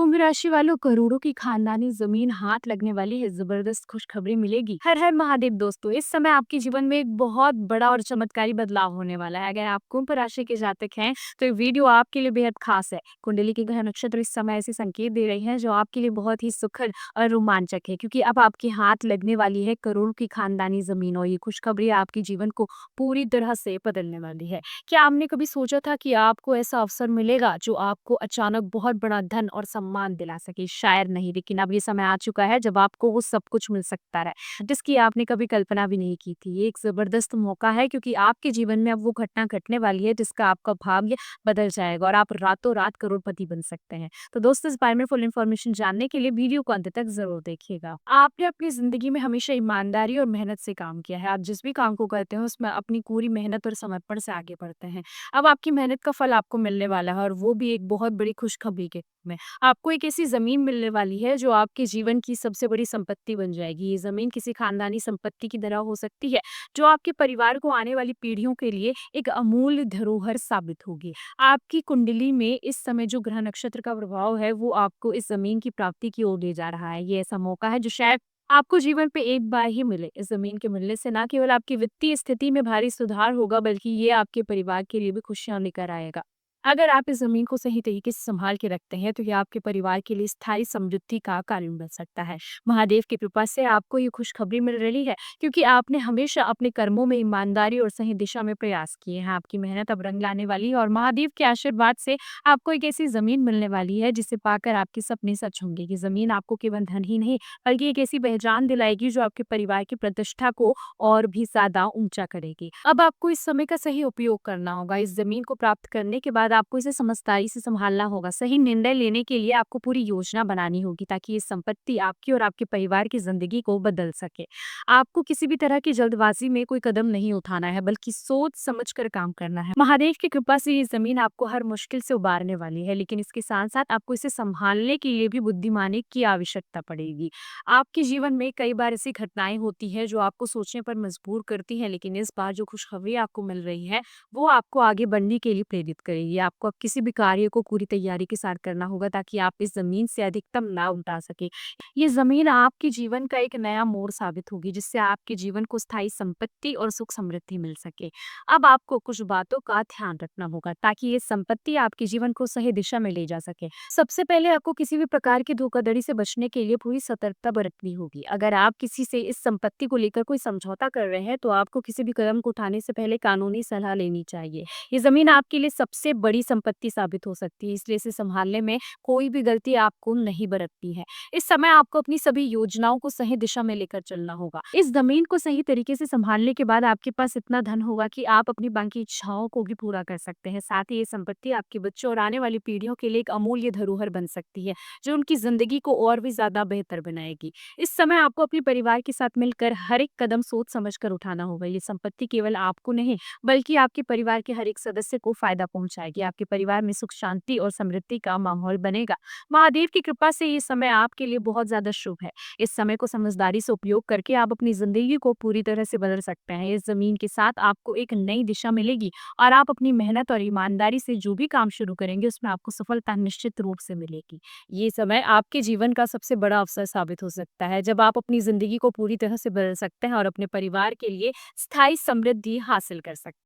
कुंभ राशि वालों, करोड़ों की खानदानी जमीन हाथ लगने वाली है। जबरदस्त खुशखबरी मिलेगी। हर हर महादेव दोस्तों, इस समय आपके जीवन में एक बहुत बड़ा और चमत्कारी बदलाव होने वाला है। अगर आप कुंभ राशि के जातक हैं तो ये वीडियो आपके लिए बेहद खास है। कुंडली के ग्रह नक्षत्र इस समय ऐसे संकेत दे रहे हैं जो आपके लिए बहुत ही सुखद और रोमांचक है, क्योंकि अब आपके हाथ लगने वाली है करोड़ों की खानदानी जमीन, और ये खुशखबरी आपके जीवन को पूरी तरह से बदलने वाली है। क्या आपने कभी सोचा था कि आपको ऐसा अवसर मिलेगा जो आपको अचानक बहुत बड़ा धन और सम्मान दिला सके? शायद नहीं, लेकिन अब ये समय आ चुका है जब आपको वो सब कुछ मिल सकता है जिसकी आपने कभी कल्पना भी नहीं की थी। ये एक जबरदस्त मौका है, क्योंकि आपके जीवन में अब वो घटना घटने वाली है जिसका आपका भाग्य बदल जाएगा और आप रातों रात करोड़पति बन सकते हैं। तो दोस्तों, इस बारे में फुल इन्फॉर्मेशन जानने के लिए वीडियो को अंत तक जरूर देखिएगा। आपने अपनी जिंदगी में हमेशा ईमानदारी और मेहनत से काम किया है। आप जिस भी काम को करते हैं उसमें अपनी पूरी मेहनत और समर्पण से आगे बढ़ते हैं। अब आपकी मेहनत का फल आपको मिलने वाला है, और वो भी एक बहुत बड़ी खुशखबरी के रूप में। आपको एक ऐसी ज़मीन मिलने वाली है जो आपके जीवन की सबसे बड़ी संपत्ति बन जाएगी। ये ज़मीन किसी खानदानी संपत्ति की तरह हो सकती है, जो आपके परिवार को आने वाली पीढ़ियों के लिए एक अमूल्य धरोहर साबित होगी। आपकी कुंडली में इस समय जो ग्रह नक्षत्र का प्रभाव है, वो आपको इस ज़मीन की प्राप्ति की ओर ले जा रहा है। ये ऐसा मौका है जो शायद आपको जीवन पे एक बार ही मिले। इस ज़मीन के मिलने से ना केवल आपकी वित्तीय स्थिति में भारी सुधार होगा, बल्कि ये आपके परिवार के लिए भी खुशियाँ लेकर आएगा। अगर आप इस ज़मीन को सही तरीके से सँभाल के रखते हैं, तो ये आपके परिवार के लिए स्थायी समृद्धि का कारण बन सकता है। महादेव की कृपा से आपको ये खुशखबरी मिल रही है, क्योंकि आपने हमेशा अपने कर्मों में ईमानदारी और सही दिशा में प्रयास किए हैं। आपकी मेहनत अब रंग लाने वाली है, और महादेव के आशीर्वाद से आपको एक ऐसी ज़मीन मिलने वाली है, जिसे पाकर आपके सपने सच होंगे। ये ज़मीन आपको केवल धन ही नहीं, बल्कि एक ऐसी पहचान दिलाएगी जो आपके परिवार की प्रतिष्ठा को और भी ज़्यादा ऊँचा करेगी। अब आपको इस समय का सही उपयोग करना होगा। इस ज़मीन को प्राप्त करने के बाद आपको इसे समझदारी से सँभालना होगा। सही निर्णय लेने के लिए आपको पूरी योजना बनानी होगी, ताकि ये संपत्ति आपकी और आपके परिवार की ज़िंदगी को बदल सके। आपको किसी भी तरह की जल्दबाज़ी में कोई कदम नहीं उठाना है, बल्कि सोच समझ कर काम करना है। महादेव की कृपा से ये ज़मीन आपको हर मुश्किल से उबारने वाली है, लेकिन इसके साथ-साथ आपको इसे सँभालने के लिए भी बुद्धिमानी की आवश्यकता पड़ेगी। आपके जीवन में कई बार ऐसी घटनाएं होती हैं जो आपको सोचने पर मजबूर करती हैं, लेकिन इस बार जो खुशखबरी आपको मिल रही है, वो आपको आगे बढ़ने के लिए प्रेरित करेगी। आपको अब किसी भी कार्य को पूरी तैयारी के साथ करना होगा, ताकि आप इस जमीन से अधिकतम लाभ उठा सके। ये जमीन आपके जीवन का एक नया मोड़ साबित होगी, जिससे आपके जीवन को स्थायी संपत्ति और सुख समृद्धि मिल सके। अब आपको कुछ बातों का ध्यान रखना होगा, ताकि ये संपत्ति आपके जीवन को सही दिशा में ले जा सके। सबसे पहले आपको किसी भी प्रकार की धोखाधड़ी से बचने के लिए पूरी सतर्कता बरतनी होगी। अगर आप किसी से इस संपत्ति को लेकर कोई समझौता कर रहे हैं, तो आपको किसी भी कदम को उठाने से पहले कानूनी सलाह लेनी चाहिए। ये जमीन आपके लिए सबसे बड़ी संपत्ति साबित हो सकती है, इसलिए इसे संभालने में कोई भी गलती आपको नहीं बरतनी है। इस समय आपको अपनी सभी योजनाओं को सही दिशा में लेकर चलना होगा। इस जमीन को सही तरीके से संभालने के बाद आपके पास इतना धन होगा कि आप अपनी बाकी इच्छाओं को भी पूरा कर सकते हैं। साथ ही ये संपत्ति आपके बच्चों और आने वाली पीढ़ियों के लिए एक अमूल्य धरोहर बन सकती है, जो उनकी जिंदगी को और भी ज्यादा बेहतर बनाएगी। इस समय आपको अपने परिवार के साथ मिलकर हर एक कदम सोच समझकर उठाना होगा। ये संपत्ति केवल आपको नहीं, बल्कि आपके परिवार के हर एक सदस्य को फायदा पहुंचाएगी। आपके परिवार में सुख शांति और समृद्धि का माहौल बनेगा। महादेव की कृपा से ये समय आपके लिए बहुत ज्यादा शुभ है। इस समय को समझदारी से उपयोग करके आप अपनी जिंदगी को पूरी तरह से बदल सकते हैं। इस जमीन के साथ आपको एक नई दिशा मिलेगी, और आप अपनी मेहनत और ईमानदारी से जो भी काम शुरू करेंगे, उसमें आपको सफलता निश्चित रूप से मिलेगी। ये समय आपके जीवन का सबसे बड़ा अवसर साबित हो सकता है, जब आप अपनी जिंदगी को पूरी तरह से बदल सकते हैं और अपने परिवार के लिए स्थायी समृद्धि हासिल कर सकते हैं।